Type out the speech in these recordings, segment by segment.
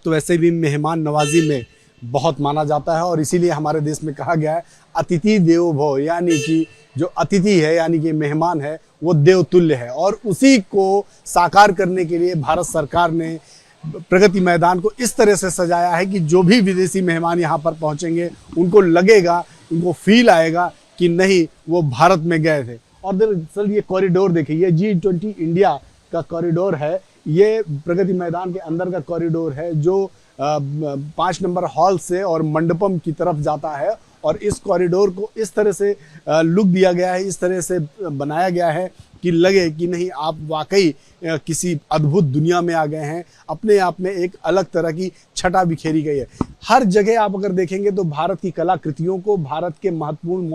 तो वैसे भी मेहमान नवाजी में बहुत माना जाता है और इसीलिए हमारे देश में कहा गया है अतिथि देवो भव, यानी कि जो अतिथि है यानी कि मेहमान है वो देवतुल्य है। और उसी को साकार करने के लिए भारत सरकार ने प्रगति मैदान को इस तरह से सजाया है कि जो भी विदेशी मेहमान यहाँ पर पहुँचेंगे उनको लगेगा, उनको फील आएगा कि नहीं वो भारत में गए थे। और दरअसल ये कॉरिडोर देखिए, ये G20 इंडिया का कॉरिडोर है, ये प्रगति मैदान के अंदर का कॉरिडोर है जो 5 नंबर हॉल से और मंडपम की तरफ जाता है। और इस कॉरिडोर को इस तरह से लुक दिया गया है, इस तरह से बनाया गया है कि लगे कि नहीं आप वाकई किसी अद्भुत दुनिया में आ गए हैं। अपने आप में एक अलग तरह की छटा बिखेरी गई है। हर जगह आप अगर देखेंगे तो भारत की कलाकृतियों को, भारत के महत्वपूर्ण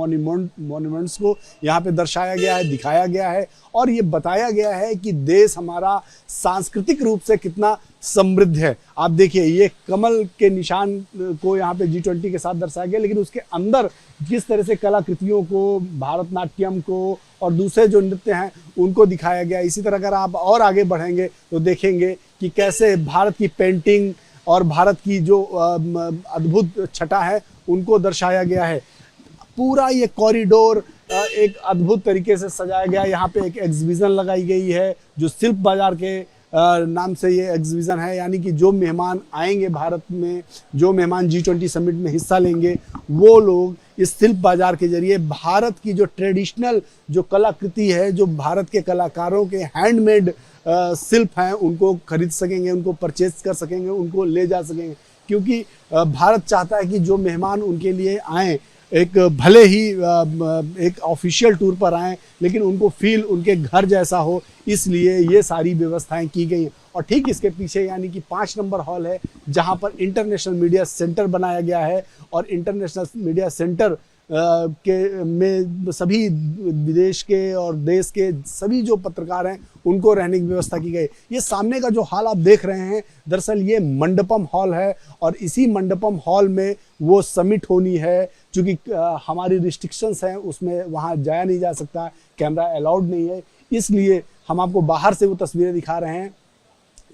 मॉन्यूमेंट्स को यहाँ पे दर्शाया गया है, दिखाया गया है और ये बताया गया है कि देश हमारा सांस्कृतिक रूप से कितना समृद्ध है। आप देखिए ये कमल के निशान को यहाँ पे G20 के साथ दर्शाया गया, लेकिन उसके अंदर किस तरह से कलाकृतियों को, भारतनाट्यम को और दूसरे जो नृत्य हैं उनको दिखाया गया। इसी तरह अगर आप और आगे बढ़ेंगे तो देखेंगे कि कैसे भारत की पेंटिंग और भारत की जो अद्भुत छटा है उनको दर्शाया गया है। पूरा ये कॉरिडोर एक अद्भुत तरीके से सजाया गया। यहाँ पे एक एग्जीबिशन लगाई गई है जो शिल्प बाजार के नाम से ये एग्जीबिशन है, यानी कि जो मेहमान आएंगे भारत में, जो मेहमान G20 समिट में हिस्सा लेंगे, वो लोग इस शिल्प बाजार के जरिए भारत की जो ट्रेडिशनल जो कलाकृति है, जो भारत के कलाकारों के हैंडमेड शिल्प हैं, उनको खरीद सकेंगे, उनको परचेज कर सकेंगे, उनको ले जा सकेंगे। क्योंकि भारत चाहता है कि जो मेहमान उनके लिए आएँ, एक भले ही एक ऑफिशियल टूर पर आएँ, लेकिन उनको फील उनके घर जैसा हो, इसलिए ये सारी व्यवस्थाएं की गई हैं। और ठीक इसके पीछे यानी कि 5 नंबर हॉल है जहां पर इंटरनेशनल मीडिया सेंटर बनाया गया है। और इंटरनेशनल मीडिया सेंटर के में सभी विदेश के और देश के सभी जो पत्रकार हैं उनको रहने की व्यवस्था की गई। ये सामने का जो हॉल आप देख रहे हैं, दरअसल ये मंडपम हॉल है और इसी मंडपम हॉल में वो समिट होनी है। चूँकि हमारी रिस्ट्रिक्शंस हैं, उसमें वहाँ जाया नहीं जा सकता, कैमरा अलाउड नहीं है, इसलिए हम आपको बाहर से वो तस्वीरें दिखा रहे हैं।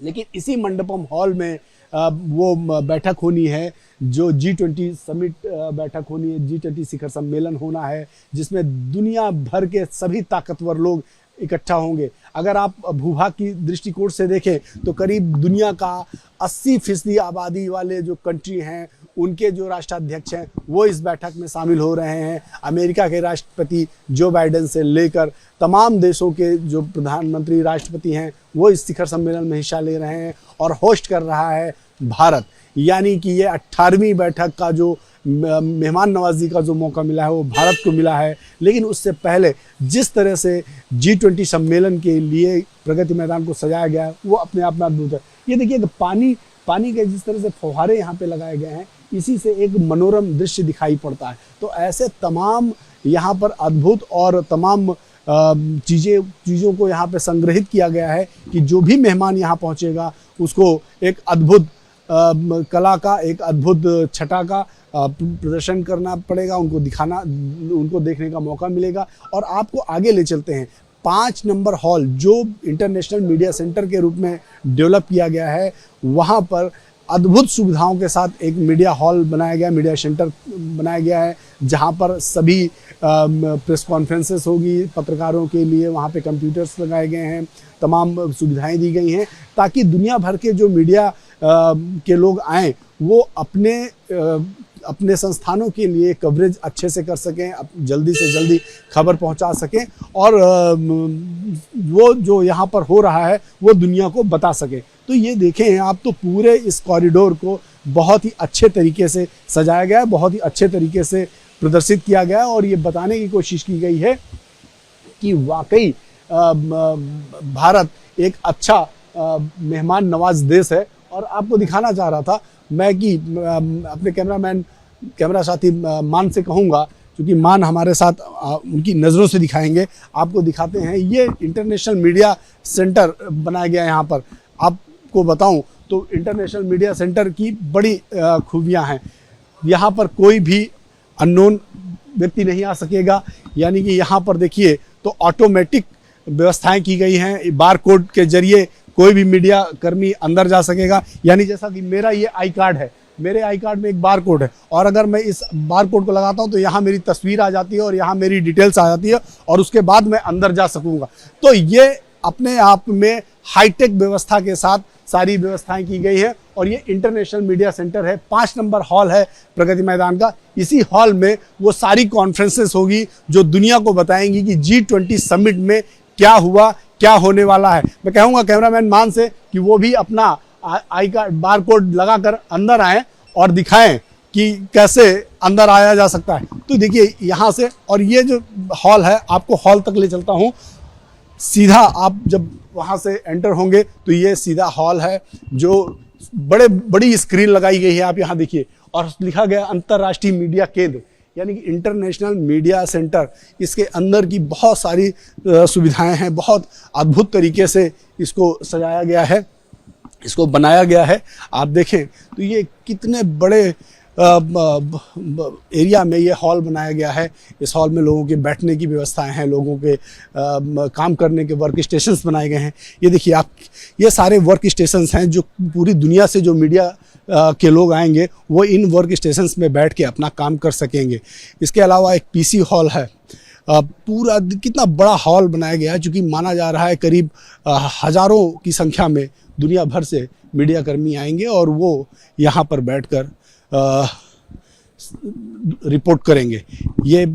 लेकिन इसी मंडपम हॉल में वो बैठक होनी है जो G20 समिट बैठक होनी है, G20 शिखर सम्मेलन होना है, जिसमें दुनिया भर के सभी ताकतवर लोग इकट्ठा होंगे। अगर आप भूभाग की दृष्टिकोण से देखें तो करीब दुनिया का 80% आबादी वाले जो कंट्री हैं उनके जो राष्ट्राध्यक्ष हैं वो इस बैठक में शामिल हो रहे हैं। अमेरिका के राष्ट्रपति जो बाइडेन से लेकर तमाम देशों के जो प्रधानमंत्री, राष्ट्रपति हैं वो इस शिखर सम्मेलन में हिस्सा ले रहे हैं और होस्ट कर रहा है भारत। यानी कि ये 18वीं बैठक का जो मेहमान नवाजी का जो मौका मिला है वो भारत को मिला है। लेकिन उससे पहले जिस तरह से G20 सम्मेलन के लिए प्रगति मैदान को सजाया गया है वो अपने आप में अद्भुत है। ये देखिए पानी के जिस तरह से फव्वारे यहाँ पे लगाए गए हैं, इसी से एक मनोरम दृश्य दिखाई पड़ता है। तो ऐसे तमाम यहाँ पर अद्भुत और तमाम चीज़ों को यहाँ पे संग्रहित किया गया है कि जो भी मेहमान यहाँ पहुँचेगा उसको एक अद्भुत कला का, एक अद्भुत छटा का प्रदर्शन करना पड़ेगा, उनको देखने का मौका मिलेगा। और आपको आगे ले चलते हैं। 5 नंबर हॉल जो इंटरनेशनल मीडिया सेंटर के रूप में डेवलप किया गया है, वहाँ पर अद्भुत सुविधाओं के साथ एक मीडिया हॉल बनाया गया, मीडिया सेंटर बनाया गया है, जहाँ पर सभी प्रेस कॉन्फ्रेंसेस होगी पत्रकारों के लिए। वहाँ पे कंप्यूटर्स लगाए गए हैं, तमाम सुविधाएं दी गई हैं ताकि दुनिया भर के जो मीडिया के लोग आएँ वो अपने संस्थानों के लिए कवरेज अच्छे से कर सकें, जल्दी से जल्दी खबर पहुंचा सकें और वो जो यहाँ पर हो रहा है वो दुनिया को बता सकें। तो ये देखें आप, तो पूरे इस कॉरिडोर को बहुत ही अच्छे तरीके से सजाया गया है, बहुत ही अच्छे तरीके से प्रदर्शित किया गया है और ये बताने की कोशिश की गई है कि वाकई भारत एक अच्छा मेहमान नवाज देश है। और आपको दिखाना चाह रहा था मैं कि अपने कैमरा साथी मान से कहूँगा, क्योंकि मान हमारे साथ उनकी नज़रों से दिखाएंगे, आपको दिखाते हैं। ये इंटरनेशनल मीडिया सेंटर बनाया गया है यहाँ पर। आपको बताऊं तो इंटरनेशनल मीडिया सेंटर की बड़ी खूबियाँ हैं। यहाँ पर कोई भी अननोन व्यक्ति नहीं आ सकेगा। यानी कि यहाँ पर देखिए तो ऑटोमेटिक व्यवस्थाएं की गई हैं। बार कोड के जरिए कोई भी मीडिया कर्मी अंदर जा सकेगा। यानी जैसा कि मेरा ये आई कार्ड है, मेरे आई कार्ड में एक बार कोड है और अगर मैं इस बार कोड को लगाता हूं तो यहाँ मेरी तस्वीर आ जाती है और यहाँ मेरी डिटेल्स आ जाती है और उसके बाद मैं अंदर जा सकूंगा। तो ये अपने आप में हाईटेक व्यवस्था के साथ सारी व्यवस्थाएं की गई है और ये इंटरनेशनल मीडिया सेंटर है। 5 नंबर हॉल है प्रगति मैदान का। इसी हॉल में वो सारी कॉन्फ्रेंसेस होगी जो दुनिया को बताएंगी कि G20 समिट में क्या हुआ, क्या होने वाला है। मैं कहूँगा कैमरामैन मान से कि वो भी अपना आई कार्ड बार कोड लगाकर अंदर आएँ और दिखाएं कि कैसे अंदर आया जा सकता है। तो देखिए यहाँ से, और ये जो हॉल है आपको हॉल तक ले चलता हूँ। सीधा आप जब वहाँ से एंटर होंगे तो ये सीधा हॉल है जो बड़ी स्क्रीन लगाई गई है, आप यहाँ देखिए, और लिखा गया अंतर्राष्ट्रीय मीडिया केंद्र यानी कि इंटरनेशनल मीडिया सेंटर। इसके अंदर की बहुत सारी सुविधाएं हैं, बहुत अद्भुत तरीके से इसको सजाया गया है, इसको बनाया गया है। आप देखें तो ये कितने बड़े एरिया में ये हॉल बनाया गया है। इस हॉल में लोगों के बैठने की व्यवस्थाएं हैं, लोगों के काम करने के वर्क स्टेशंस बनाए गए हैं। ये देखिए आप, ये सारे वर्क स्टेशंस हैं जो पूरी दुनिया से जो मीडिया के लोग आएंगे वो इन वर्क स्टेशंस में बैठ के अपना काम कर सकेंगे। इसके अलावा एक पीसी हॉल है। पूरा कितना बड़ा हॉल बनाया गया है, चूँकि माना जा रहा है करीब हज़ारों की संख्या में दुनिया भर से मीडिया कर्मी आएंगे और वो यहाँ पर बैठकर रिपोर्ट करेंगे। ये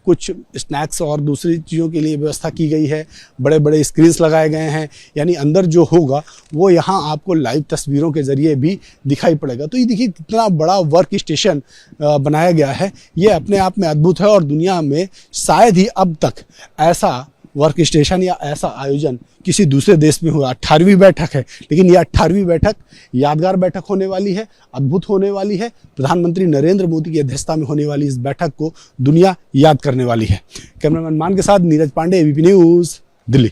कुछ स्नैक्स और दूसरी चीज़ों के लिए व्यवस्था की गई है। बड़े बड़े स्क्रीन्स लगाए गए हैं, यानी अंदर जो होगा वो यहाँ आपको लाइव तस्वीरों के ज़रिए भी दिखाई पड़ेगा। तो ये देखिए कितना बड़ा वर्क स्टेशन बनाया गया है। ये अपने आप में अद्भुत है और दुनिया में शायद ही अब तक ऐसा वर्क स्टेशन या ऐसा आयोजन किसी दूसरे देश में हुआ। 18वीं बैठक है, लेकिन यह 18वीं बैठक यादगार बैठक होने वाली है, अद्भुत होने वाली है। प्रधानमंत्री नरेंद्र मोदी की अध्यक्षता में होने वाली इस बैठक को दुनिया याद करने वाली है। कैमरामैन मान के साथ नीरज पांडे, एबीपी न्यूज़, दिल्ली।